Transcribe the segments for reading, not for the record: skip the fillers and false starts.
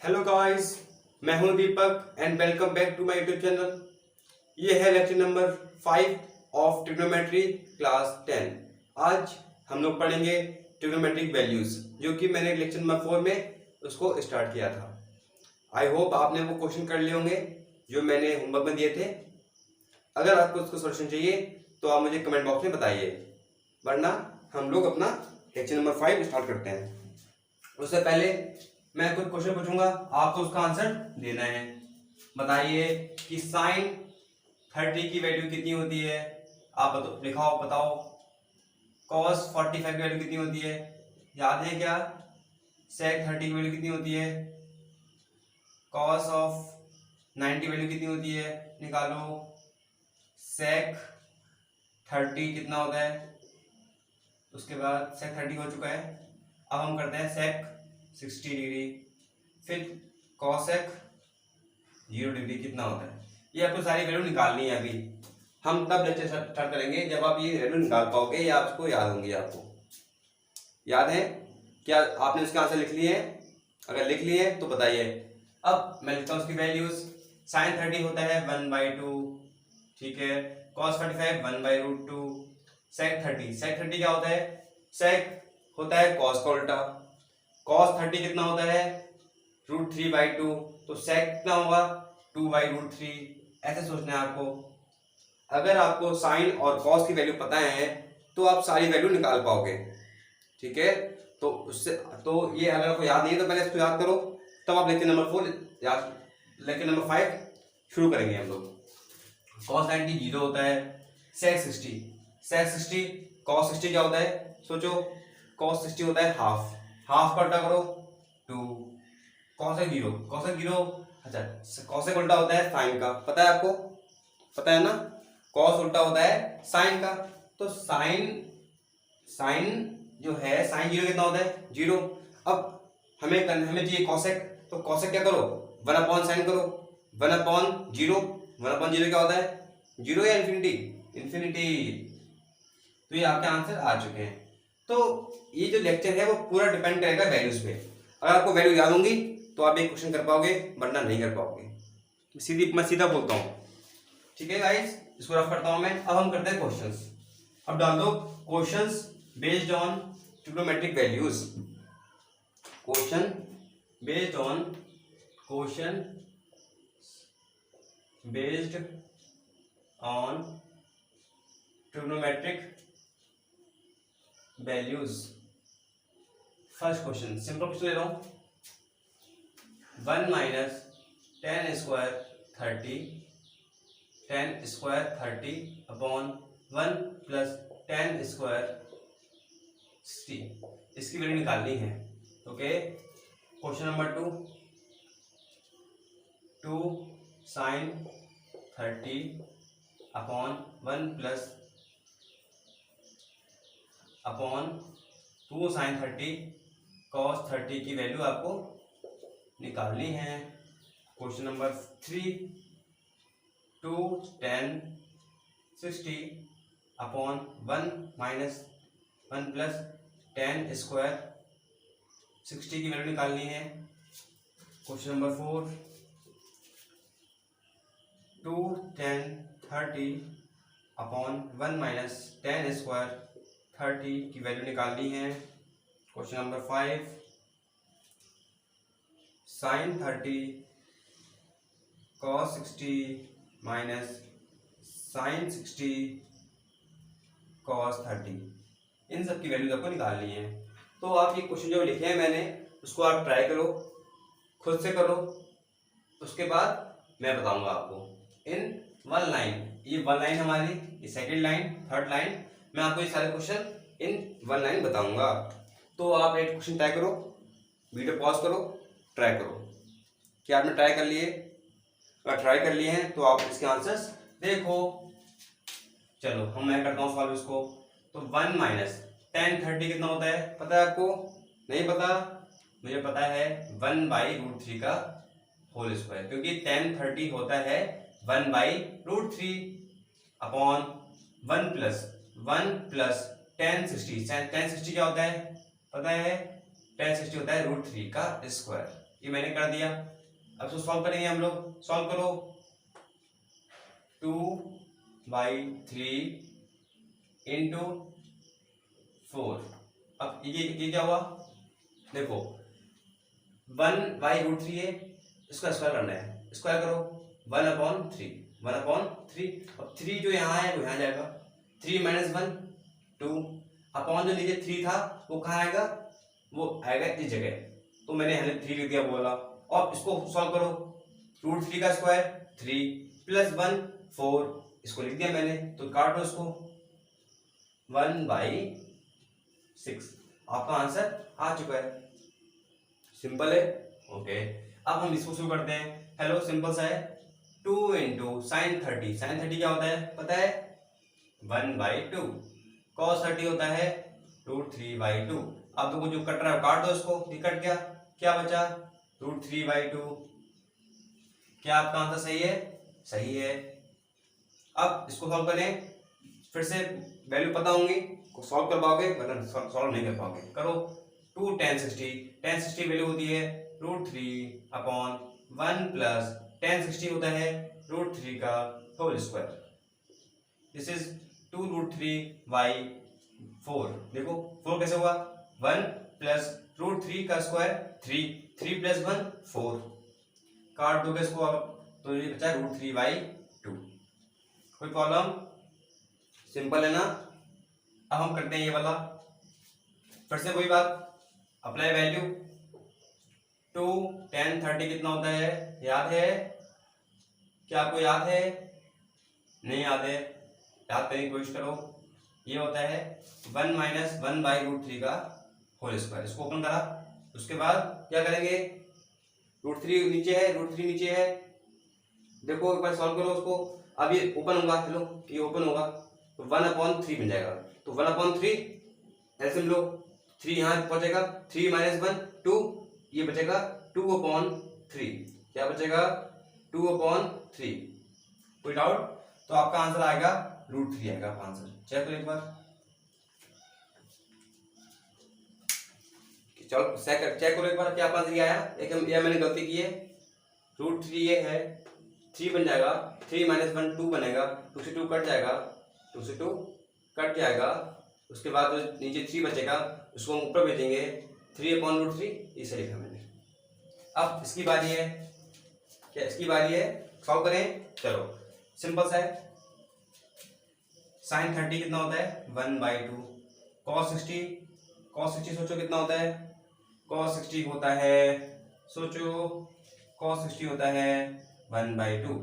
Hello guys, मैं हूं Deepak and welcome back to my YouTube channel. ये है lecture number 5 of trigonometry class 10। आज हम लोग पढ़ेंगे ट्रिग्नोमेट्रिक वैल्यूज, जो कि मैंने लेक्चर नंबर 4 में उसको स्टार्ट किया था। आई होप आपने वो क्वेश्चन कर लिए होंगे जो मैंने होमवर्क में दिए थे। अगर आपको उसको सोल्यूशन चाहिए तो आप मुझे कमेंट बॉक्स में बताइए, वरना हम लोग अपना लेक्चर नंबर 5 स्टार्ट करते हैं। उससे पहले मैं कुछ क्वेश्चन पूछूंगा, आपको उसका आंसर देना है। बताइए कि साइन 30 की वैल्यू कितनी होती है। आप लिखाओ, बताओ। कॉस 45 की वैल्यू कितनी होती है, याद है क्या। सेक 30 की वैल्यू कितनी होती है। कॉस ऑफ 90 वैल्यू कितनी होती है, निकालो। सेक 30 कितना होता है। उसके बाद सेक 30 हो चुका है। अब हम करते हैं सेक 60 डिग्री, फिर कॉसेक 0 डिग्री कितना होता है। ये आपको सारी वैल्यू निकालनी है। अभी हम तब लेक्चर स्टार्ट करेंगे जब आप ये वैल्यू निकाल पाओगे या आपको याद होंगी। आपको याद है क्या, आपने उसके आंसर लिख लिए हैं? अगर लिख लिए हैं तो बताइए। अब मैं लिखता हूँ उसकी वैल्यूज। साइन 30 होता है 1/2, ठीक है। कॉस 45 1/√2। सेक 30 क्या होता है। सेक होता है कॉस का उल्टा। कॉस 30 कितना होता है, √3/2। तो सेक कितना होगा, 2/√3। ऐसे सोचना है आपको। अगर आपको साइन और कॉस की वैल्यू पता है तो आप सारी वैल्यू निकाल पाओगे, ठीक है। तो उससे तो ये अगर आपको याद नहीं है तो पहले इसको याद करो, तब आप लेक्चर नंबर 4 याद, लेक्चर नंबर 5 शुरू करेंगे हम लोग। कॉस 90 0 होता है। सेक 60 कॉस 60 क्या होता है, सोचो। कॉस 60 होता है हाफ का उल्टा करो 2। कॉसेक 0 अच्छा, कॉसेक उल्टा होता है साइन का, पता है आपको, पता है ना। कॉस उल्टा होता है साइन का। तो साइन जो है, साइन 0 कितना होता है, 0। अब हमें चाहिए कॉसेक, तो कॉसेक क्या करो, 1/sin करो। 1/0 क्या होता है, 0 या इन्फिनिटी। तो ये आपके आंसर आ चुके हैं। तो ये जो लेक्चर है वो पूरा डिपेंड करेगा वैल्यूज पे। अगर आपको वैल्यू याद होंगी तो आप ये क्वेश्चन कर पाओगे, वरना नहीं कर पाओगे। मैं सीधा बोलता हूँ, ठीक है गाइस। इसको रफ करता हूं मैं। अब हम करते हैं क्वेश्चंस। अब डाल दो questions based on trigonometric values. Question based on trigonometric values. First question simple question ले रहा हूं। 1 minus 10 square 30 upon 1 plus 10 square 60, इसकी वैल्यू निकालनी है। Okay. Question number 2 sine 30 upon 1 plus upon 2 sine 30 cos 30 की वैल्यू आपको निकालनी है। Question number 3 2 10 60 upon 1 minus 1 plus 10 square 60 की वैल्यू निकालनी है। Question number 4 2 10 30 upon 1 minus 10 square 30 की वैल्यू निकालनी है। Question number 5 sine 30 cos 60 minus sine 60 cos 30, इन सब की वैल्यूज आपको निकालनी है। तो आप ये क्वेश्चन जो लिखे हैं मैंने, उसको आप ट्राई करो, खुद से करो। उसके बाद मैं बताऊंगा आपको इन 1 लाइन। ये 1 लाइन हमारी, ये सेकंड लाइन, थर्ड लाइन, मैं आपको ये सारे क्वेश्चन इन 1 लाइन बताऊंगा। तो आप एक क्वेश्चन ट्राई करो, वीडियो पॉज करो, ट्राई करो। क्या आपने ट्राई कर लिए? अगर ट्राई कर लिए हैं तो आप इसके आंसर्स देखो। चलो मैं करता हूँ सॉल्व इसको। तो 1 माइनस 10 30 कितना होता है, पता है आपको? नहीं पता? मुझे पता है 1/√3 का होल स्क्वायर, क्योंकि 10 30 होता है 1/√3 अपॉन 1 प्लस 10 60। 10 60 क्या होता है, पता है? 10 60 होता है √3 का स्क्वायर। ये मैंने कर दिया। अब इसको सॉल्व करेंगे हम लोग। सॉल्व करो 2/3 इंटू 4। अब ये क्या हुआ, देखो 1/√3 है, इसका स्क्वायर करना है। स्क्वायर करो 1/3। 1/3 अब 3 जो यहाँ है वो यहाँ जाएगा, 3 - 1 2 अपॉन जो नीचे 3 था वो कहाँ आएगा, वो आएगा इस जगह, तो मैंने यहाँ 3 लिख दिया बोला। और इसको सॉल्व करो, √3 का स्क्वायर 3 + 1 4, इसको लिख दिया मैंने, तो काटो इसको 1/6। आपका आंसर आ चुका है। सिंपल है। ओके, अब हम इसको शुरू करते हैं। हेलो, सिंपल सा है। 2 × sin 30। sin 30 क्या होता है पता है, 1/2। cos 30 होता है √3/2। अब देखो जो कट रहा है काट दो इसको, ये कट गया, क्या बचा √3/2। क्या आपका आंसर सही है? सही है। अब इसको सॉल्व करें, फिर से वैल्यू पता होंगी, सॉल्व कर पाओगे, वरना सॉल्व नहीं कर पाओगे। करो 2 tan 60। tan 60 वैल्यू होती है √3/1 + tan 60 होता है √3 का होल स्क्वायर। This is 2√3/4। देखो 4 कैसे हुआ, 1 + √3 का स्क्वायर 3 3 + 1 4। काट दोगे इसको अब, तो ये बचा √3/2। कोई प्रॉब्लम? सिंपल है ना। अब हम करते हैं ये वाला, फिर से वही बात, अप्लाई वैल्यू। 2 tan 30 कितना होता है, याद है? क्या आपको याद है? नहीं याद है, याद करने की कोशिश करो। ये होता है 1 - 1/√3 का होल स्क्वायर। इसको ओपन करा, उसके बाद क्या करेंगे, √3 नीचे है, √3 नीचे है। देखो एक बार सॉल्व करो उसको। अब ये ओपन होगा, चलो ये ओपन होगा, तो 1/3 बन जाएगा। तो 1/3 ऐसे लो, 3 यहाँ पहुंचेगा, 3 - 1 2, ये बचेगा 2/3। क्या बचेगा, 2/3। कोई डाउट? तो आपका आंसर आएगा √3 आएगा आंसर। चेक करो एक बार, चलो चेक करो एक बार क्या आंसर ये आया। एक ये मैंने गलती की है, √3 ये है, 3 बन जाएगा, 3 - 1 2 बनेगा, 2 से 2 कट जाएगा, 2 से 2 कट जाएगा। उसके बाद जो नीचे 3 बचेगा उसको हम ऊपर भेजेंगे, 3/√3 इसे लिखा मैंने। अब इसकी बारी है, क्या इसकी बारी है, सॉल्व करें। चलो सिंपल सा है। sin 30 कितना होता है, 1/2। cos 60 सोचो कितना होता है, cos 60 होता है, सोचो cos 60 होता है 1/2।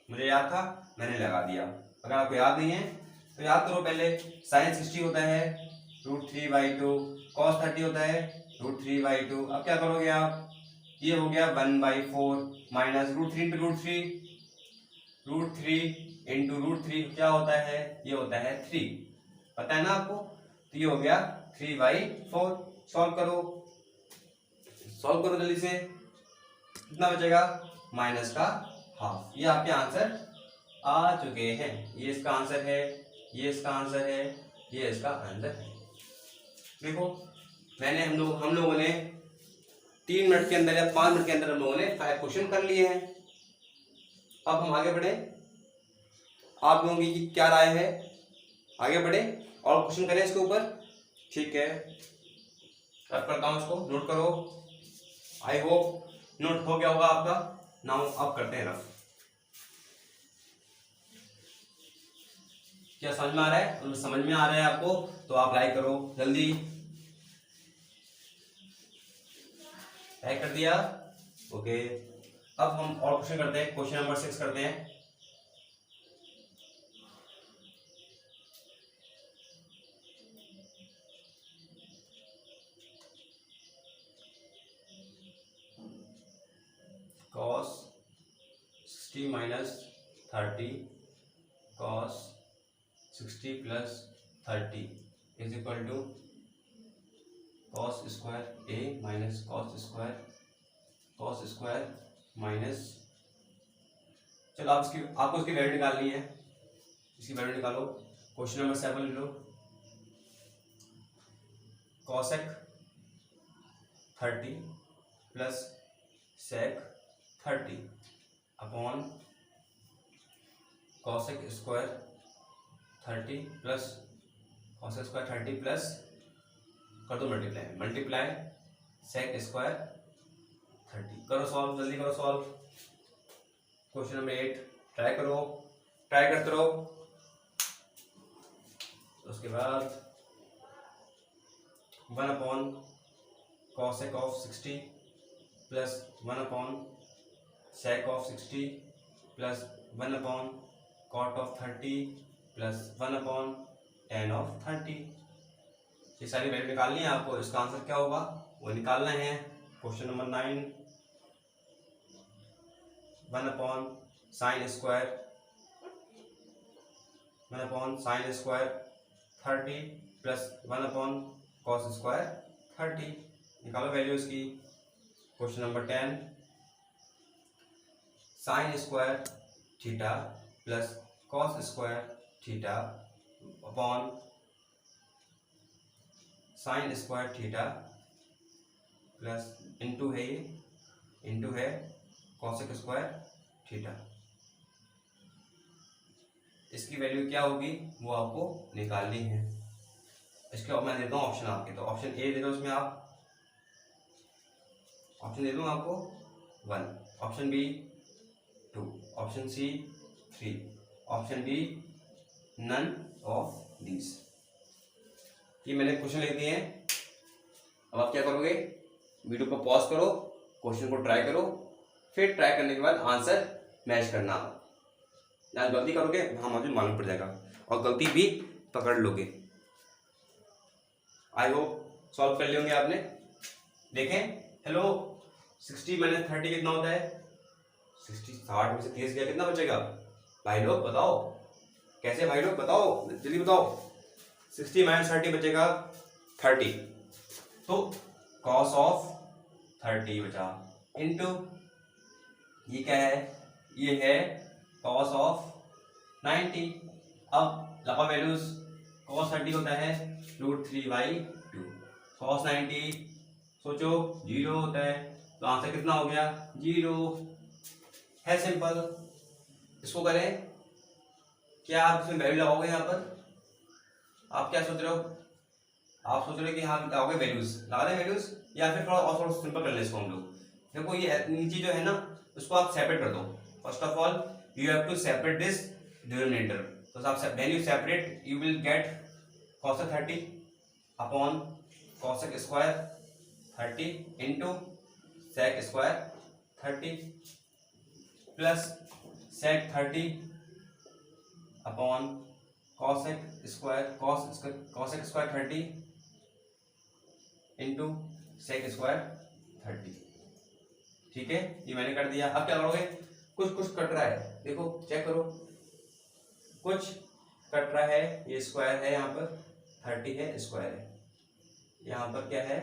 मुझे याद था, मैंने लगा दिया। अगर आपको याद नहीं है तो याद करो पहले। sin 60 होता है √3/2, cos 30 होता है √3/2। अब क्या करोगे आप, ये हो गया 1/4 माइनस √3 × √3, √3 × √3 क्या होता है, ये होता है 3, पता है ना आपको। तो ये हो गया 3/4। सॉल्व करो, सॉल्व करो जल्दी से, कितना बचेगा, -½ ये आपके आंसर आ चुके हैं। ये इसका आंसर है, ये इसका आंसर है, ये इसका आंसर है। देखो मैंने हम लोगों ने 3 मिनट के अंदर या 5 मिनट के अंदर हम लोगों ने 5 क्वेश्चन कर लिए हैं। अब हम आगे बढ़े, आप लोगों की क्या राय है, आगे बढ़े और क्वेश्चन करें इसके ऊपर, ठीक है। रफ करता हूं इसको, नोट करो। आई होप नोट हो गया होगा आपका। नाउ अब करते हैं रफ। क्या समझ में आ रहा है? अगर समझ में आ रहा है आपको तो आप लाइक करो जल्दी। लाइक कर दिया, ओके। अब हम और क्वेश्चन करते हैं, क्वेश्चन नंबर 6 करते हैं। cos 60 - 30 cos 60 + 30 is equal to cos square a minus cos square minus, चलो आप आपको इसकी वैल्यू निकालनी है, इसकी वैल्यू निकालो। क्वेश्चन नंबर 7 ले लो, cosec 30 + सेक 30 upon cosec square 30 plus cosec square 30 plus कर दो मल्टीप्लाई सेक स्क्वायर 30। करो सॉल्व, जल्दी करो सॉल्व। क्वेश्चन नंबर 8 ट्राई करो, ट्राई करते रहो। उसके बाद 1 upon cosec of 60 plus 1 upon sec of 60 plus 1 upon cot of 30 plus 1 upon tan of 30। ये सारी वैल्यू निकालनी है आपको। इसका आंसर क्या होगा वो निकालना है। Question number 9 1 upon sine square 30 plus 1 upon cos square 30। निकालो वैल्यू इसकी। Question number 10 sine square theta plus cos square theta upon sine square theta plus into है ये, इंटू है कॉसेक स्क्वायर थीटा। इसकी वैल्यू क्या होगी वो आपको निकालनी है। इसके अब मैं देता हूँ ऑप्शन आपके, तो ऑप्शन ए दे दो इसमें आप, ऑप्शन दे दूँ आपको 1, option B 2, option C 3, option D none of these. ये मैंने क्वेश्चन लिख दिए हैं। अब आप क्या करोगे, वीडियो को पॉज करो, क्वेश्चन को ट्राई करो, फिर ट्राई करने के बाद आंसर मैच करना। या गलती करोगे हाँ मुझे मालूम पड़ जाएगा और गलती भी पकड़ लोगे। आई होप सॉल्व कर लेंगे आपने। देखें हेलो 60 माइनस 30 कितना होता है? 60 में से 30 गया कितना बचेगा भाई लोग बताओ, कैसे भाई लोग बताओ, जल्दी बताओ। 60 माइनस 30 बचेगा 30, तो कॉस ऑफ 30 बचा इनटू ये क्या है, ये है कॉस ऑफ 90। अब लपा वैल्यूज कॉस 30 होता है √3/2, कॉस 90 सोचो 0 होता है, तो आंसर कितना हो गया 0 है। सिंपल। इसको करें क्या आप इसमें वैल्यू लगाओगे यहाँ पर? आप क्या सोच रहे हो? आप सोच रहे हो कि हाँ लगाओगे वैल्यूज, लगा दें वैल्यूज, या फिर थोड़ा सिंपल कर ले इसको हम लोग। देखो ये नीचे जो है ना उसको आप सेपरेट कर दो। First of all you have to separate this denominator. तो आप when you separate you will get cosec 30 upon cosec square 30 into sec square 30 plus sec 30 upon cosec square 30 into sec square 30। ठीक है, ये मैंने कर दिया। अब क्या करोगे, कुछ कट रहा है, देखो चेक करो, कुछ कट रहा है, ये स्क्वायर है, यहाँ पर 30 है, स्क्वायर है, यहाँ पर क्या है,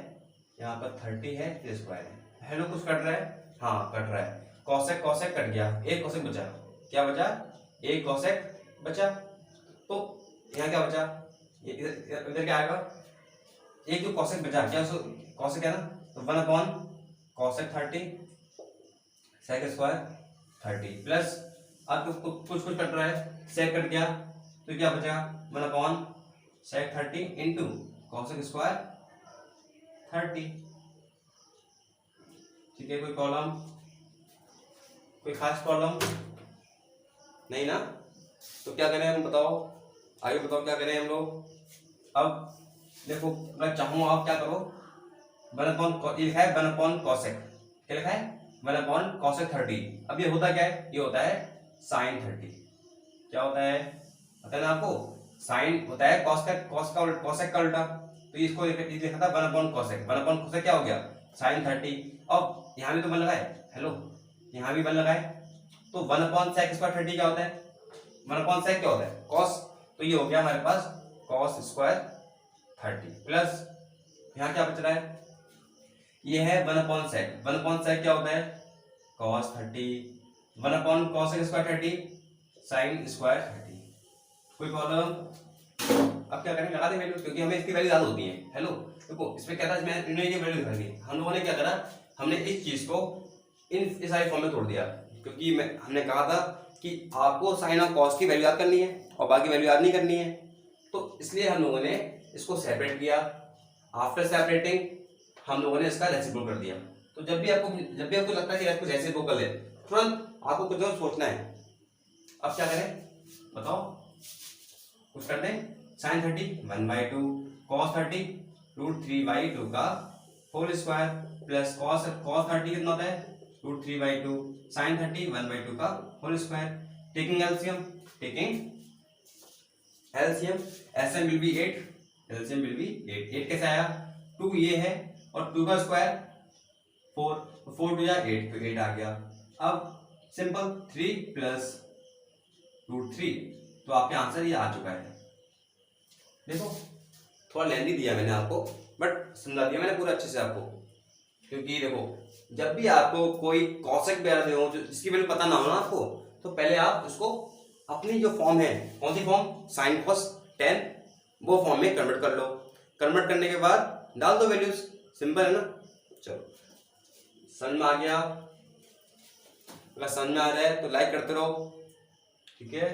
यहाँ पर 30 है, ये स्क्वायर है। हेलो कुछ कट रहा है, हाँ कट रहा है। कॉसेक कट गया, एक कॉसेक बचा, क्या बचा, एक कॉसेक बचा। तो यहाँ क्या बचा, इधर क्या आएगा, एक जो कॉसेक बचा, क्या कॉसेक है ना, तो 1 upon cosec 30 sec square 30 plus अब कुछ कट रहा है, सेक कट गया, तो क्या बचा 1 upon sec 30 into cosec square 30। ठीक है, कोई प्रॉब्लम, कोई खास प्रॉब्लम नहीं ना? तो क्या करें हम बताओ, आगे बताओ क्या करें हम लोग। अब देखो मैं चाहूँ आप क्या करो, 1 अपॉन कॉसेक, क्या लिखा है 1 अपॉन कॉसेक 30। अब ये होता क्या है, ये होता है साइन 30। क्या होता है पता है ना आपको, साइन होता है कॉसेक का उल्टा। तो इसको लिखा था 1 अपॉन कॉसेक, 1 अपॉन कॉसेक क्या हो गया साइन 30। अब यहाँ भी तो 1 लगा है, हेलो यहाँ भी 1 लगा है, तो 1 अपॉन सेक स्क्वायर 30 क्या होता है, 1 अपॉन सेक क्या होता है कॉस, तो ये हो गया हमारे पास कॉस स्क्वायर 30 प्लस यहाँ क्या बच रहा है, ये है 1 अपॉन सेक। 1 अपॉन सेक क्या होता है cos 30, 1 upon cosec square 30 sign square 30। कोई प्रॉब्लम? अब क्या करें, लगा दें वैल्यू, क्योंकि हमें इसकी वैल्यू याद होती है। हेलो देखो इसमें क्या था, मैं ये वैल्यू लिखा दी, हम लोगों ने क्या करा, हमने इस चीज को इस सारे फॉर्म में तोड़ दिया, क्योंकि हमने कहा था कि आपको साइन और कॉस की वैल्यू याद करनी है और बाकी वैल्यू याद नहीं करनी है, तो इसलिए हम लोगों ने इसको सेपरेट किया। आफ्टर सेपरेटिंग हम लोगों ने इसका रेसिप्रोकल कर दिया। तो जब भी आपको लगता है कि कुछ रेसिप्रोकल है, तुरंत आपको कुछ और सोचना है। अब क्या करें बताओ, कुछ करते हैं। साइन 30 1/2, कॉस 30 √3/2 का होल स्क्वायर प्लस कॉस 30 कितना होता है √3/2, साइन 30 1/2 का whole square. Taking LCM LCM will be 8, LCM will be 8 कैसे आया, 2 ये है और 2 का स्क्वायर 4, 4 2 8 तो 8 आ गया। अब सिंपल 3 प्लस √3, तो आपके आंसर ये आ चुका है। देखो थोड़ा लेंदी दिया मैंने आपको, बट समझा दिया मैंने पूरा अच्छे से आपको, क्योंकि देखो जब भी आपको कोई कॉसेक वगैरह दे हो जिसकी वैल्यू पता ना हो ना आपको, तो पहले आप उसको अपनी जो फॉर्म है, कौन सी फॉर्म, साइन कॉस tan, वो फॉर्म में कन्वर्ट कर लो। कन्वर्ट करने के बाद डाल दो वैल्यूज, सिंपल है ना। चलो समझ में आ गया? अगर समझ में आ रहा है तो लाइक करते रहो, ठीक है,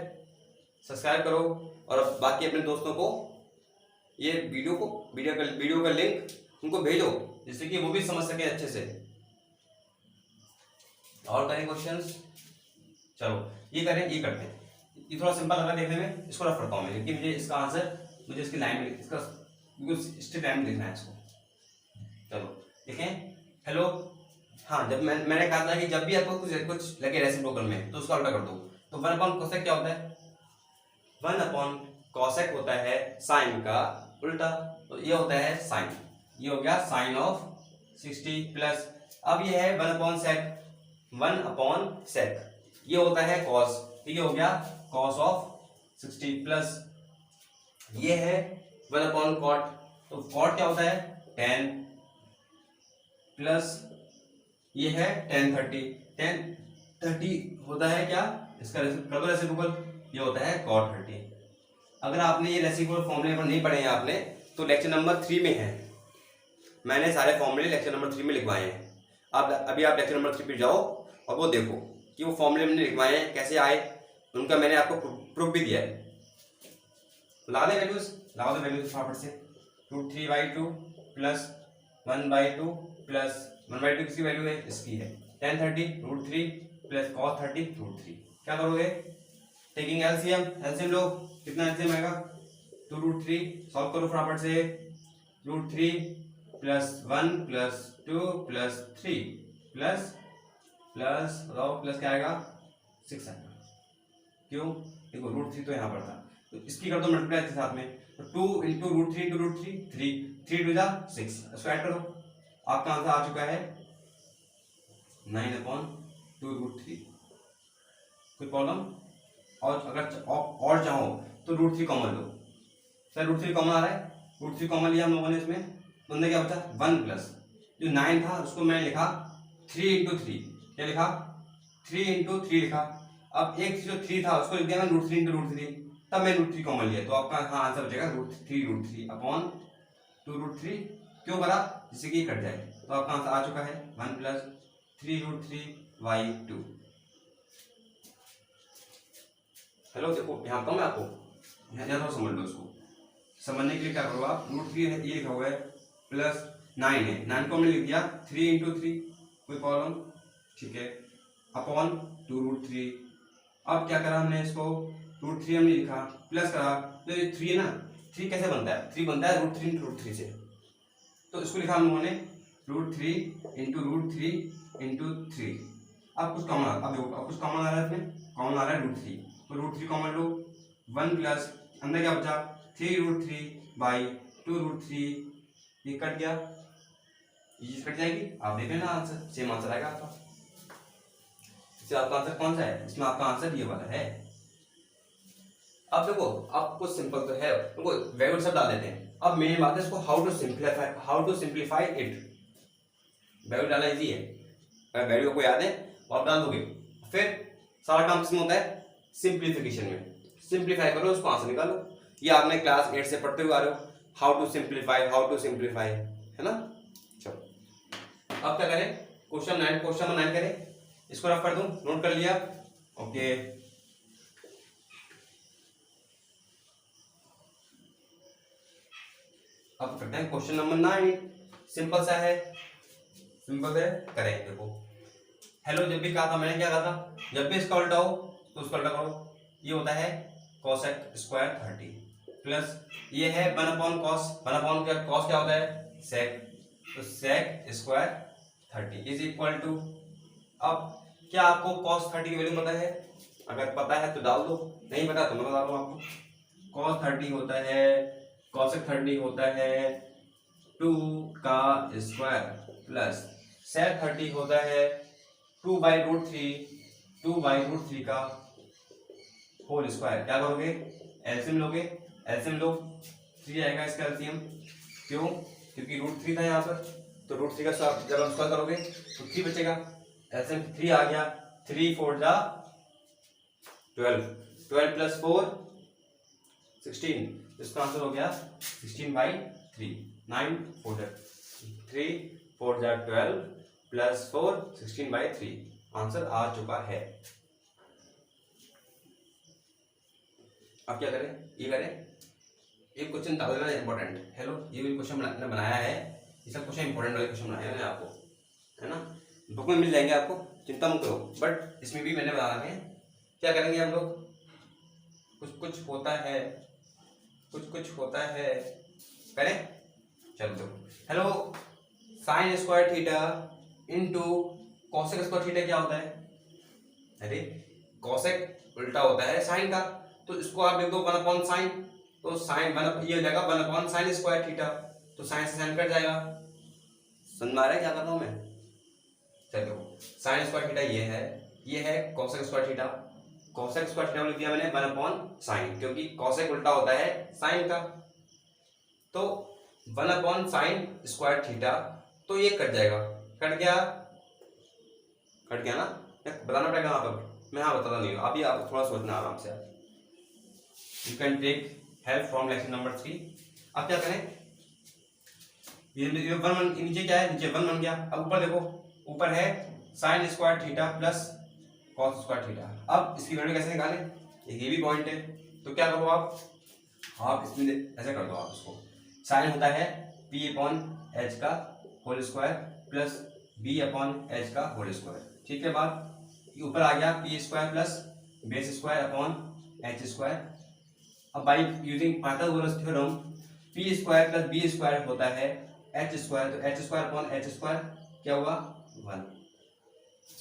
सब्सक्राइब करो, और अब बाकी अपने दोस्तों को ये वीडियो का लिंक उनको भेजो, जिससे कि वो भी समझ सके अच्छे से। और करें क्वेश्चंस? चलो ये करते हैं। ये थोड़ा सिंपल लग रहा है देखने में, इसको रफ करता हूँ मैं, क्योंकि मुझे इसका आंसर मुझे इसकी लाइन में इसका स्ट्रेट लाइन में लिखना है इसको। चलो देखें। हेलो, हाँ, जब मैंने कहा था कि जब भी आपको कुछ लगे रेसिप्रोकल में तो उसका उल्टा कर दो। तो 1 कोसेक क्या होता है, 1 कोसेक होता है साइन का उल्टा, तो ये होता है साइन, ये हो गया साइन ऑफ 60 प्लस, अब ये है 1/sec, 1/sec ये होता है कॉस, तो ये हो गया कॉस ऑफ 60 प्लस ये है 1/cot, तो cot क्या होता है tan प्लस ये है tan 30 होता है क्या, इसका कर दो रेसिप्रोकल, ये होता है cot 30। अगर आपने ये रेसिप्रोकल फॉर्मूले पर नहीं पढ़े हैं आपने, तो लेक्चर नंबर 3 में है, मैंने सारे फॉर्मूले लेक्चर नंबर 3 में लिखवाए हैं। अभी आप लेक्चर नंबर 3 पे जाओ और वो देखो कि वो फॉर्मूले मैंने लिखवाए हैं कैसे आए, उनका मैंने आपको प्रूफ भी दिया है। लगा दो वैल्यूज फटाफट से। √3/2 प्लस 1/2 प्लस 1/2 किसकी वैल्यू है, इसकी है tan 30 √3 प्लस cos 30 √3। क्या करोगे, टेकिंग एलसीएम लो, कितना एलसीएम आएगा 2 √3, सॉल्व करो फटाफट से। √3 प्लस 1 प्लस 2 प्लस 3 प्लस बताओ प्लस क्या आएगा 6 आएगा। क्यों, देखो √3 तो यहाँ पर था, तो इसकी कर दो मल्टीप्लाई इसके साथ में, तो 2 इंटू √3 इंटू √3 3 2 6, इसको ऐड करो, आपका आंसर आ चुका है 9/2 √3। कोई प्रॉब्लम? और अगर और चाहो तो √3 कॉमन लो। सर √3 कॉमन आ रहा है, √3 कॉमन लिया हम लोगों ने, इसमें तो अंदर क्या बचा 1 प्लस जो 9 था उसको मैंने लिखा 3 इंटू 3, क्या लिखा 3 इंटू 3 लिखा। अब एक जो 3 था उसको लिख दिया मैं √3 इंटू √3, तब मैं √3 कॉमन लिया, तो आपका हाँ आंसर बचेगा √3 अपॉन 2 √3। क्यों करा, जिससे कि कट जाए, तो आपका आंसर आ चुका है 1 प्लस 3 √3/2। हेलो देखो यहाँ पर मैं आपको यहाँ समझ लो, इसको समझने के लिए क्या करो आप, √3 ये लिखा हुआ है प्लस 9 है, 9 को हमने लिख दिया 3 इंटू 3, कोई प्रॉब्लम, ठीक है, अपॉन 2 √3। अब क्या करा हमने, इसको √3 हमने लिखा प्लस करा, तो ये 3 है ना, 3 कैसे बनता है, 3 बनता है √3 इंटू √3 से, तो इसको लिखा हम लोगों ने √3 इंटू √3 इंटू 3। अब कुछ कॉमन अब देखो, अब कुछ कॉमन आ रहा है, इसमें कॉमन आ रहा है √3, तो √3 कॉमन लो, 1 प्लस अंदर क्या बचा 3 √3/2 √3, ये कट गया, ये चीज कट जाएगी, आप देख लेना आंसर, सेम आंसर आएगा आपका। इससे आपका आंसर कौन सा है, इसमें आपका आंसर ये वाला है। अब देखो अब कुछ सिंपल तो है, देखो वैल्यू सब डाल देते हैं। अब मेन बात है इसको how to simplify it. Value डालना इजी है, अगर वैल्यू को याद है वो आप डाल दोगे, फिर सारा काम किसमें होता है, सिंप्लीफिकेशन में। सिंप्लीफाई करो, उसको आंसर निकालो। ये आपने क्लास 8 से पढ़ते हुए आ रहे हो, हाउ टू सिंप्लीफाई, है ना। चलो अब क्या करें, क्वेश्चन 9 करें। इसको रफ कर दूं, नोट कर लिया, ओके। अब करते हैं क्वेश्चन नंबर 9। सिंपल सा है, सिंपल है, करें। देखो हेलो, जब भी कहा था मैंने, क्या कहा था, जब भी इसका उल्टा हो तो उसका उल्टा करो। ये होता है कोसेक स्क्वायर 30 प्लस ये है 1/cos। 1/cos क्या होता है, सेक। तो sec square 30 is equal to, अब क्या आपको cos 30 की वैल्यू पता है? अगर पता है तो डाल दो, नहीं पता तो मैं बता दूं आपको। cos 30 होता है, cosec 30 होता है 2 का स्क्वायर प्लस sec 30 होता है 2/√3 का होल स्क्वायर। क्या करोगे, एलसीएम लोगे, एलसीएम लो, 3 आएगा इसका एलसीएम। क्यों? क्योंकि √3 था यहाँ पर, तो √3 का जब हम स्क्वायर करोगे तो 3 बचेगा, एलसीएम 3 आ गया। 3 4 जा 12, 12 प्लस 4 16, इसका आंसर हो गया 16/3। 9 4 3 4 जा 12 प्लस 4 16/3, आंसर आ चुका है। अब क्या करें, ये करें, एक क्वेश्चन डाल देना इंपॉर्टेंट। हेलो, ये भी क्वेश्चन मैंने बनाया है, ये सब क्वेश्चन इंपॉर्टेंट वाले क्वेश्चन बनाए मैंने आपको, है ना, बुक में मिल जाएंगे आपको, चिंता मत करो, बट इसमें भी मैंने बना रखे हैं। क्या करेंगे हम लोग, कुछ कुछ होता है, कुछ कुछ होता है, करें। चलो hello, sine square theta into cosec square theta क्या होता है? अरे कॉसेक उल्टा होता है साइन का, तो इसको आप लिख दो 1/sin। तो साइन 1 ये हो जाएगा 1/sin स्क्वायर थीटा, तो साइन से साइन कट जाएगा। समझ में आ रहा है क्या कर रहा हूं मैं? चलो साइन स्क्वायर थीटा ये है cosec square theta. Cosec square theta लिख दिया मैंने 1/sin, क्योंकि कॉसेक उल्टा होता है साइन का, तो 1/sin स्क्वायर थीटा, तो ये कट जाएगा, कट गया, कट गया ना, बताना पड़ेगा यहाँ पर, मैं यहाँ बताता नहीं हूँ, अभी आप थोड़ा सोचना आराम से। You can take help from lecture number 3। अब क्या करें, ये 1 नीचे क्या है, नीचे 1 बन गया। अब ऊपर देखो, ऊपर है sine square theta plus cos square theta. अब इसकी वैल्यू कैसे निकालें, ये भी पॉइंट है, तो क्या करो आप इसमें ऐसे कर दो, आप इसको, साइन होता है p/h का होल स्क्वायर प्लस b/h का होल स्क्वायर, ठीक है। बात ऊपर आ गया p square plus base square upon h square. अब by using Pythagoras theorem p square plus b square होता है h स्क्वायर, तो h square upon h square क्या हुआ 1।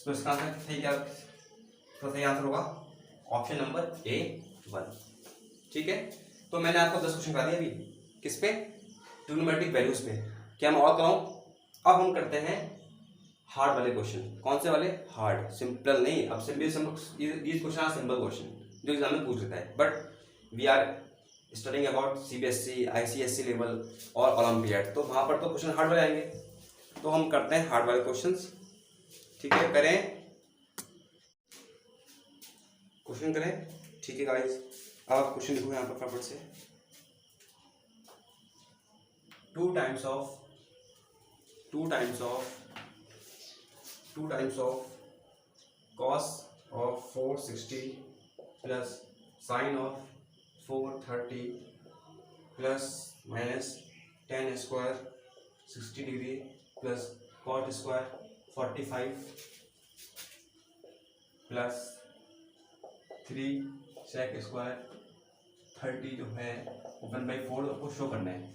तो इसका आंसर सही क्या, तो सही आंसर होगा ऑप्शन नंबर A 1, ठीक है। तो मैंने आपको 10 क्वेश्चन करा दिए अभी, किस पे, ट्रिग्नोमेट्रिक वैल्यूज पे। क्या मैं और कराऊं? अब हम करते हैं हार्ड वाले क्वेश्चन। कौन से वाले? हार्ड, सिंपल नहीं। अब these question are simple question जो एग्जाम में पूछ लेता है, but we are studying about CBSE ICSE level और ओलंपियाड, तो वहां पर तो क्वेश्चन हार्ड वाले आएंगे, तो हम करते हैं हार्ड वाले क्वेश्चंस, ठीक है। करें क्वेश्चन करें, ठीक है गाइस। अब आप क्वेश्चन लिखो यहाँ पर फटाफट से। 2 times of cos of 460 plus sin of 430 plus minus tan square 60 degree plus cot square 45 plus 3 sec square 30 जो है 1/4 आपको शो करना है।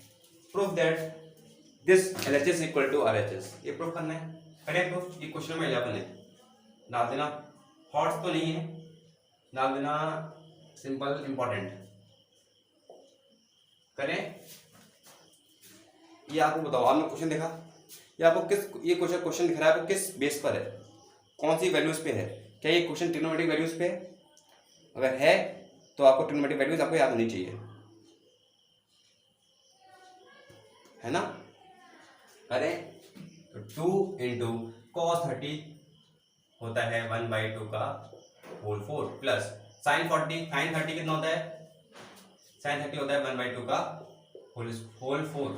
Proof that this LHS equal to RHS, ये प्रूफ करना है। करें प्रूफ, ये क्वेश्चन में 11 है, डाल देना, हॉट्स तो नहीं है, डाल देना सिंपल इंपॉर्टेंट। करें, ये आपको बताओ, आपने क्वेश्चन देखा, ये आपको किस, ये क्वेश्चन दिख रहा है आपको किस बेस पर है, कौन सी वैल्यूज पे है? क्या ये क्वेश्चन ट्रिग्नोमेट्रिक वैल्यूज पे है? अगर है तो आपको ट्रिग्नोमेट्रिक वैल्यूज आपको याद होनी चाहिए, है ना। करें, तो 2 इंटू cos 30 होता है 1/2 का होल 4 प्लस sin 30 कितना होता है, sin 30 होता है 1/2 का होल 4,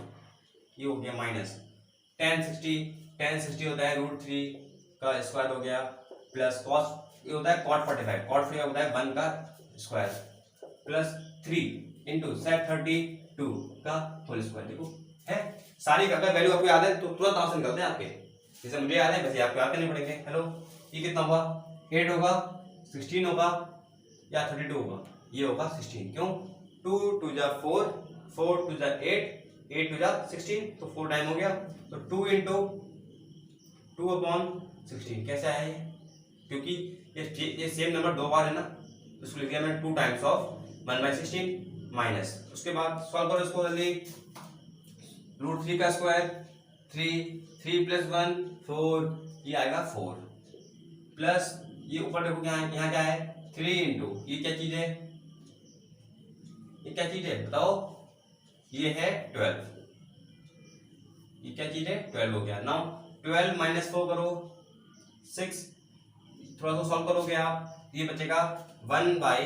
ये हो गया माइनस tan 60 होता है √3 का स्क्वायर हो गया प्लस कॉस ये होता है कॉट 45, कॉट 45 होता है 1 का स्क्वायर प्लस 3 इंटू सेक 32 का होल स्क्वायर। देखो है सारी अगर वैल्यू आपको याद है तो तुरंत आंसर निकलते हैं आपके, जैसे मुझे याद है वैसे आपको याद करने पड़ेंगे। हेलो ये कितना होगा 8 होगा 16 होगा या 32 होगा, ये होगा 16। क्यों 2 2 जा 4 4 2 जा 8 8 2 जा 16 तो 4 टाइम हो गया, तो 2 इंटू 2 अपॉन 16 कैसे आया ये, क्योंकि ये सेम नंबर दो बार है ना, तो इसको लिख दिया मैंने 2 टाइम्स ऑफ 1/16 माइनस, उसके बाद सॉल्व करो इसको जल्दी, √3 का स्क्वायर 3 प्लस 1 4 ये आएगा 4 प्लस ये ऊपर देखो यहाँ क्या है 3 इंटू ये क्या चीज है, ये क्या चीज है बताओ, ये है 12, ये क्या चीज है 12 हो गया। नाउ 12 माइनस 4 करो 6, थोड़ा सा सॉल्व करोगे आप, ये बचेगा 1 बाई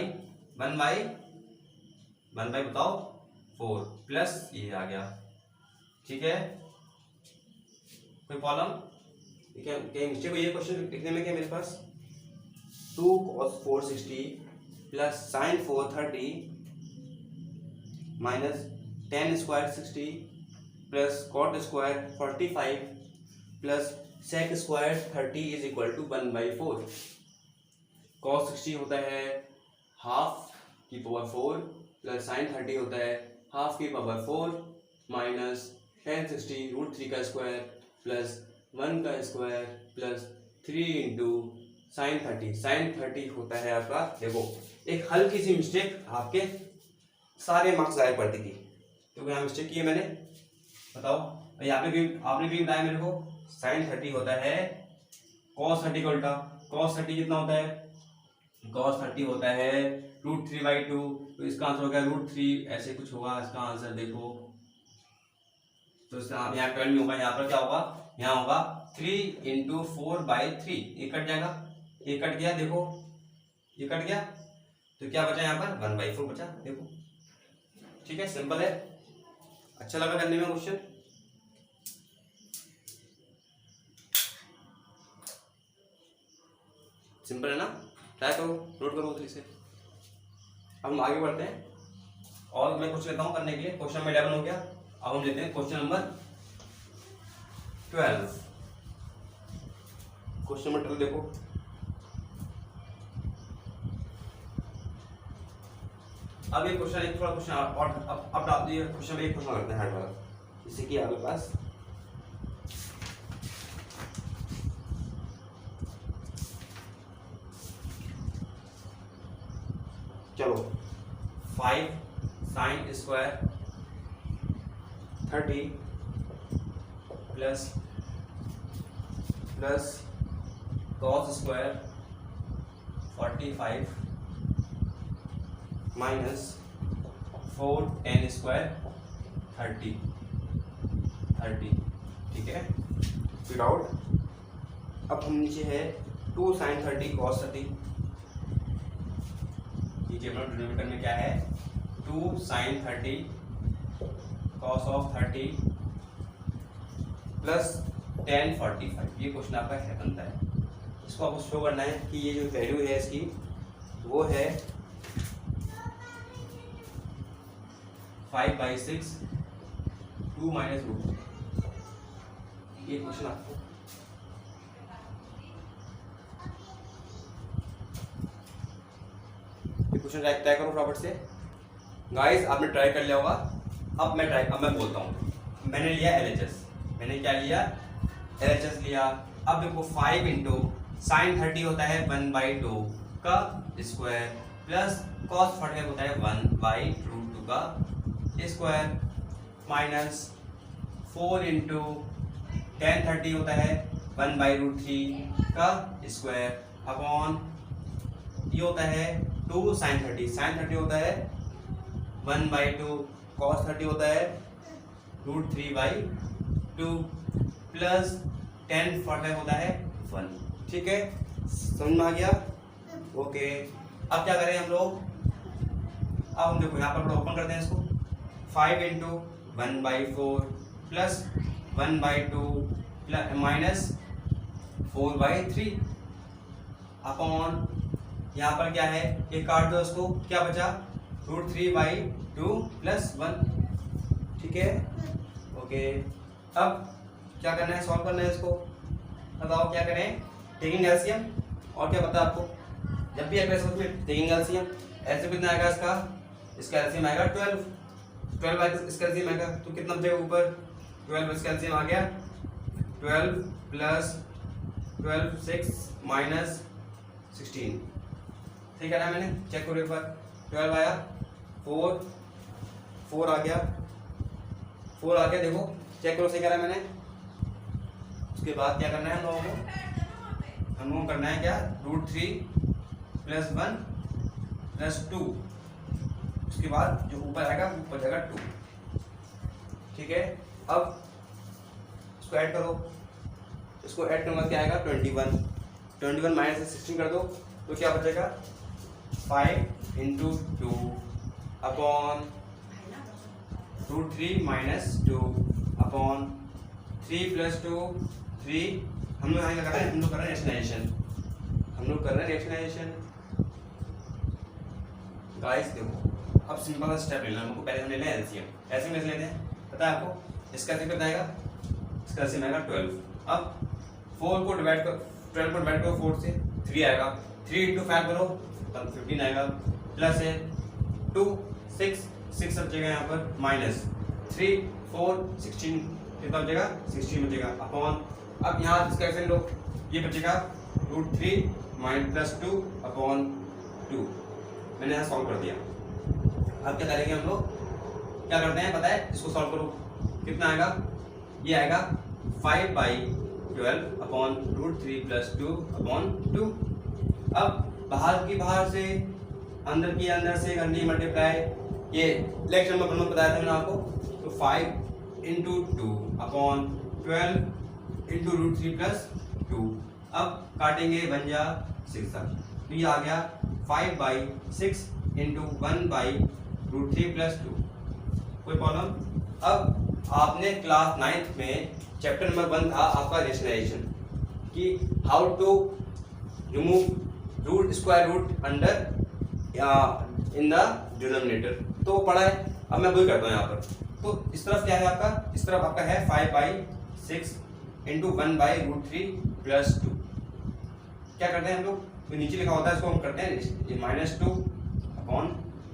बताओ 4 प्लस ये आ गया, ठीक है। कोई प्रॉब्लम क्या मिस्टेक हुई है क्वेश्चन लिखने में क्या मेरे पास, 2 cos 460 plus sin 430 minus 10 square 60 plus cot square 45 plus sec square 30 is equal to 1/4। cos 60 होता है हाफ की पावर 4 प्लस sin 30 होता है हाफ की पावर 4 माइनस 10 60 √3 का स्क्वायर प्लस 1 का स्क्वायर प्लस 3 इंटू sin 30 होता है आपका, देखो एक हल्की सी मिस्टेक आपके सारे मार्क्स गायब कर देगी, तो यहाँ मिस्टेक की है मैंने, बताओ भाई आपने भी बताया मेरे को, sin 30 होता है cos 30 का उल्टा, cos 30 कितना होता है, cos 30 होता है √3/2, तो इसका आंसर हो गया √3 ऐसे कुछ होगा इसका आंसर, देखो तो यहाँ 12 में होगा, यहाँ पर क्या होगा, यहाँ होगा 3 इंटू 4/3, ये कट जाएगा, ये कट गया, देखो ये कट गया, तो क्या बचा यहाँ पर 1/4 बचा, देखो ठीक है, सिंपल है। अच्छा लगा करने में क्वेश्चन, सिंपल है ना, ट्राई करो नोट करो उधर से। अब हम आगे बढ़ते हैं और मैं कुछ लेता हूँ करने के लिए, क्वेश्चन नंबर 11 हो गया, अब हम लेते हैं क्वेश्चन नंबर 12। क्वेश्चन नंबर 12 देखो, अब ये क्वेश्चन एक थोड़ा क्वेश्चन और अब डाल दिए, क्वेश्चन में एक क्वेश्चन करते हैं हार्ड वाला, जैसे कि आपके पास चलो 5 sin square 30 plus cos square 45 minus 4 tan square 30, ठीक है, फिर आउट। अब हम नीचे है 2 sin 30 cos 30, नीचे डिनोमिनेटर में क्या है 2 sin 30 cos of 30 plus tan 45, ये क्वेश्चन आपका है बनता है, इसको आपको शो करना है कि ये जो वैल्यू है इसकी वो है 5/6 2 माइनस √3, ये क्वेश्चन आपको क्वेश्चन ट्राई करो फटाफट से गाइस, आपने ट्राई कर लिया होगा। अब मैं बोलता हूँ, मैंने लिया LHS, मैंने क्या लिया LHS लिया। अब देखो 5 इंटू साइन 30 होता है 1/2 का स्क्वायर प्लस cos 45 होता है 1/√2 का स्क्वायर माइनस 4 इंटू tan 30 होता है 1/√3 का स्क्वायर अपॉन ये होता है 2 sin 30 होता है 1/2 cos 30 होता है √3/2 प्लस tan 45 होता है 1, ठीक है, समझ में आ गया, ओके। अब क्या करें हम लोग, अब हम देखो यहाँ पर ओपन करते हैं इसको, 5 into 1/4 plus 1/2 plus minus 4/3 upon यहाँ पर क्या है, ये काट दो उसको, क्या बचा √3/2 + 1। ठीक है, ओके। अब क्या करना है, सॉल्व करना है इसको। बताओ क्या करें, टेकिंग एलसीएम। और क्या पता आपको, जब भी अगर इसमें टेकिंग एलसीएम, एलसीएम कितना आएगा इसका एलसीएम आएगा 12 आएगा, इसका एलसीएम आएगा तो कितना बचेगा ऊपर 12, इसका एलसीएम आ गया 12 + 12 6 - 16। ठीक है ना, मैंने चेक करो एक बार, 12 आया, 4 आ गया, 4 आ गया, देखो चेक करो सही करा मैंने। उसके बाद क्या करना है हम लोगों को करना है क्या, √3 + 1 + 2। उसके बाद जो ऊपर आएगा ऊपर जाएगा 2। ठीक है, अब इसको ऐड करो, इसको ऐड करने क्या आएगा 21 - 16 कर दो तो क्या बचेगा 5 × 2 अपॉन √3 - 2 अपॉन 3 + 2 3। हम लोग यहाँ क्या कर रहे हैं, हम लोग कर रहे हैं रेशनलाइजेशन। गाइस देखो, अब सिंपल सा स्टेप लेना हमको, पहले हम ले लें एलसीएम। एलसीएम कैसे लेते हैं पता है आपको, इसका एलसीएम कितना आएगा, इसका एलसीएम आएगा 12। अब 12 को डिवाइड करो 4 से, 3 आएगा, 3 × 5 करो तब 15 आएगा, प्लस है 2 6 बचेगा यहाँ पर, -3 4 16 कितना बचेगा 16 बचेगा अपॉन। अब यहाँ इसका कैसे लो, ये बचेगा √3 - 2 अपॉन 2। मैंने यहाँ सॉल्व कर दिया। अब क्या करेंगे हम लोग, क्या करते हैं पता है, इसको सॉल्व करो, कितना आएगा, ये आएगा 5/12 अपॉन √3 + 2 अपॉन 2। अब बाहर से अंदर की अंदर से करनी मल्टीप्लाई, ये लेक्चर नंबर 1 में बताया था मैंने आपको, तो 5 × 2 अपॉन 12 × √3 + 2। अब काटेंगे 1 जा 6 तक, तो ये आ गया 5/6 × 1/√3 + 2। कोई प्रॉब्लम। अब आपने क्लास 9th में चैप्टर नंबर 1 था आपका रेशनलाइजेशन, कि how to remove square root under in the denominator, तो वो पढ़ा है। अब मैं वही करता हूँ यहाँ पर। तो इस तरफ क्या है आपका, इस तरफ आपका है 5/6 × 1/√3 + 2। क्या करते हैं हम लोग, तो नीचे लिखा होता है इसको हम करते हैं ये -2 अपॉन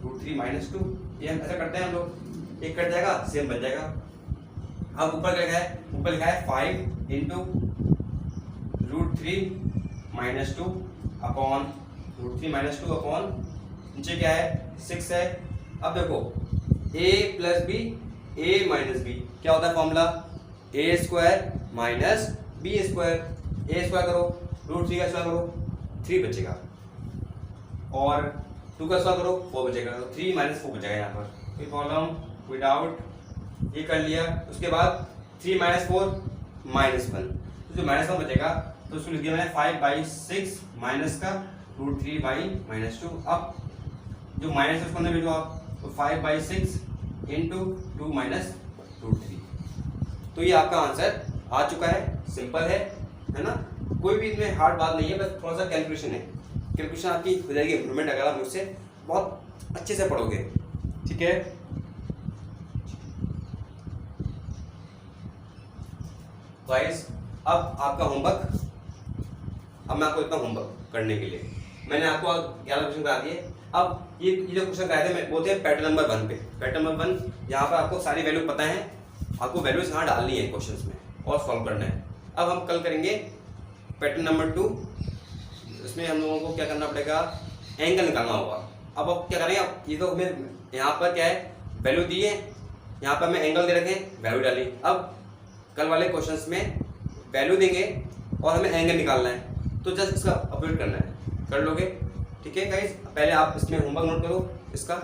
√3 - 2, ये हम ऐसा करते हैं हम लोग, एक कट जाएगा सेम बन जाएगा। अब ऊपर क्या है, ऊपर लिखा है 5 × √3 - 2 अपॉन √3 - 2 अपॉन, नीचे क्या है 6 है। अब देखो a + b a - b क्या होता है फॉर्मूला, a² - b²। a² करो, √3 का स्क्वायर करो 3 बचेगा, और 2 का स्क्वायर करो 4 बचेगा, तो 3 - 4 बचेगा यहाँ पर। कोई प्रॉब्लम, कोई डाउट, ये कर लिया। उसके बाद 3 - 4 -1, तो जो -1 बचेगा तो उसको लिख दिया मैंने 5/6 माइनस का √3 - 2। अब जो माइनस है उसको अंदर भेजो आप, तो 5/6 × 2 - √3। तो ये आपका आंसर आ चुका है, सिंपल है ना, कोई भी इसमें हार्ड बात नहीं है, बस थोड़ा सा कैलकुलेशन है। कैलकुलेशन आपकी हो जाएगी इम्प्रूवमेंट अगर आप मुझसे बहुत अच्छे से पढ़ोगे। ठीक है, गाइस अब आपका होमवर्क, अब मैं आपको इतना होमवर्क करने के लिए मैंने आपको 11 क्वेश्चन करा दिए। अब ये जो क्वेश्चन कराए थे मैं बोलते हैं पैटर्न नंबर 1 पे। पैटर्न नंबर 1 यहाँ पर आपको सारी वैल्यू पता है, आपको वैल्यूज यहाँ डालनी है क्वेश्चंस में और सॉल्व करना है। अब हम कल करेंगे पैटर्न नंबर 2, इसमें हम लोगों को क्या करना पड़ेगा, एंगल निकालना होगा। अब आप क्या करेंगे, ये तो हमें यहाँ पर क्या है वैल्यू दी है, यहाँ पर हमें एंगल दे रखे हैं, वैल्यू डाली। अब कल वाले क्वेश्चंस में वैल्यू देंगे और हमें एंगल निकालना है, तो जस्ट इसका अपडेट करना है, कर लोगे। ठीक है गाइस, पहले आप इसमें होमवर्क नोट करो, इसका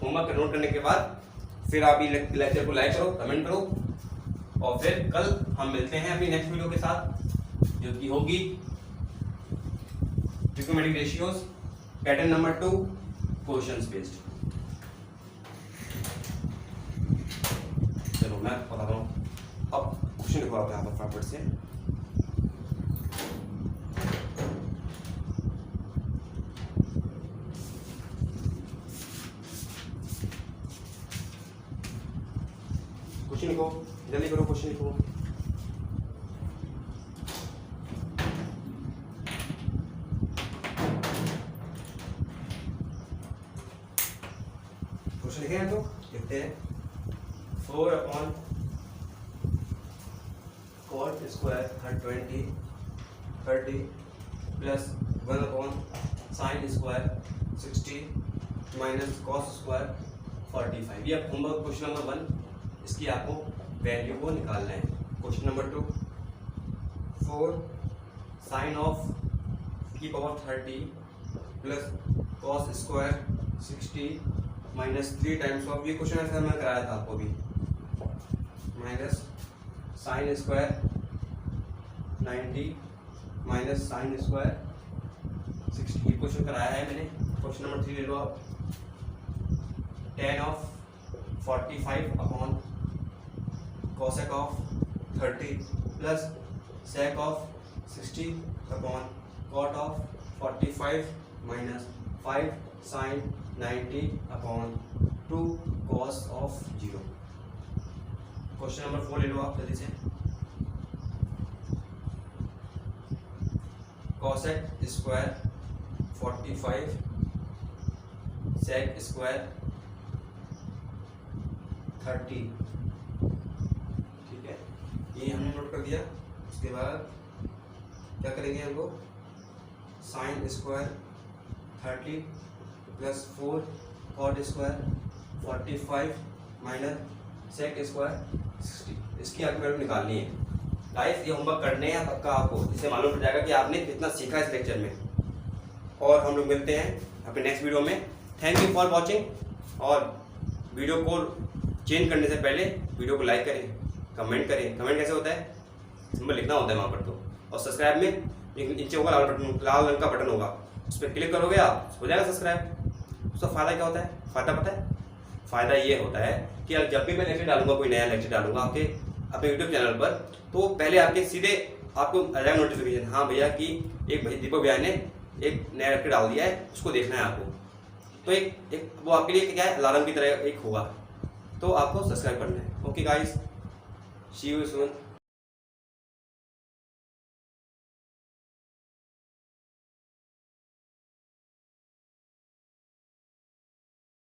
होमवर्क नोट करने के बाद फिर आप ये लेक्चर को लाइक करो, कमेंट करो, और फिर कल हम मिलते हैं अपनी नेक्स्ट वीडियो के साथ, जो कि होगी trigonometric ratios pattern number 2 questions based. चलो मैं बताता हूँ, अब क्वेश्चन लिखो आप यहाँ पर फटाफट से। क्वेश्चन लिखो, जल्दी करो, क्वेश्चन लिखो। क्वेश्चन लिखे हैं तो लिखते हैं 4/cot square 30 plus 1/sin square 60 minus cos square 45। ये होमवर्क क्वेश्चन नंबर 1, इसकी आपको वैल्यू को निकालना है। क्वेश्चन नंबर 2, 4 साइन ऑफ की power 30 plus cos square 60 minus 3 times of, ये क्वेश्चन आंसर मैंने कराया था आपको भी, minus sine square 90 minus sine square 60, ये क्वेश्चन कराया है मैंने। क्वेश्चन नंबर 3 ले लो आप, tan of 45 upon cosec of 30 plus sec of 60 upon cot of 45 minus 5 sin 90 upon 2 cos of 0। Question number 4 ले लो आप जल्दी से, cosec स्क्वायर 45 sec स्क्वायर 30, ठीक है, ये हमने नोट कर दिया। उसके बाद क्या करेंगे हम लोग, sine square 30 plus 4 cot square 45 minus sec square 60, इसकी आपको वैल्यू निकालनी है। गाइस ये होमवर्क करने हैं पक्का, आपको इससे मालूम पड़ जाएगा कि आपने कितना सीखा इस लेक्चर में। और हम लोग मिलते हैं अपने नेक्स्ट वीडियो में। Thank you for watching. और वीडियो को चेंज करने से पहले वीडियो को लाइक करें, कमेंट करें। कमेंट कैसे होता है, सिंबल लिखना होता है वहाँ पर तो। और सब्सक्राइब में नीचे होगा लाल रंग का बटन होगा, उस पर क्लिक करोगे आप, हो जाएगा सब्सक्राइब। उसका फ़ायदा क्या होता है, फ़ायदा पता है? फ़ायदा ये होता है कि जब भी मैं लेक्चर डालूंगा, कोई नया लेक्चर डालूंगा आपके अपने यूट्यूब चैनल पर, तो पहले आपके सीधे आपको आ जाएगा नोटिफिकेशन, हाँ भैया कि एक भाई दीपक भैया ने एक नया लेक्चर डाल दिया है, उसको देखना है आपको। तो एक वो आपके लिए क्या है, अलार्म की तरह एक होगा, तो आपको सब्सक्राइब करना है। Okay guys, see you soon.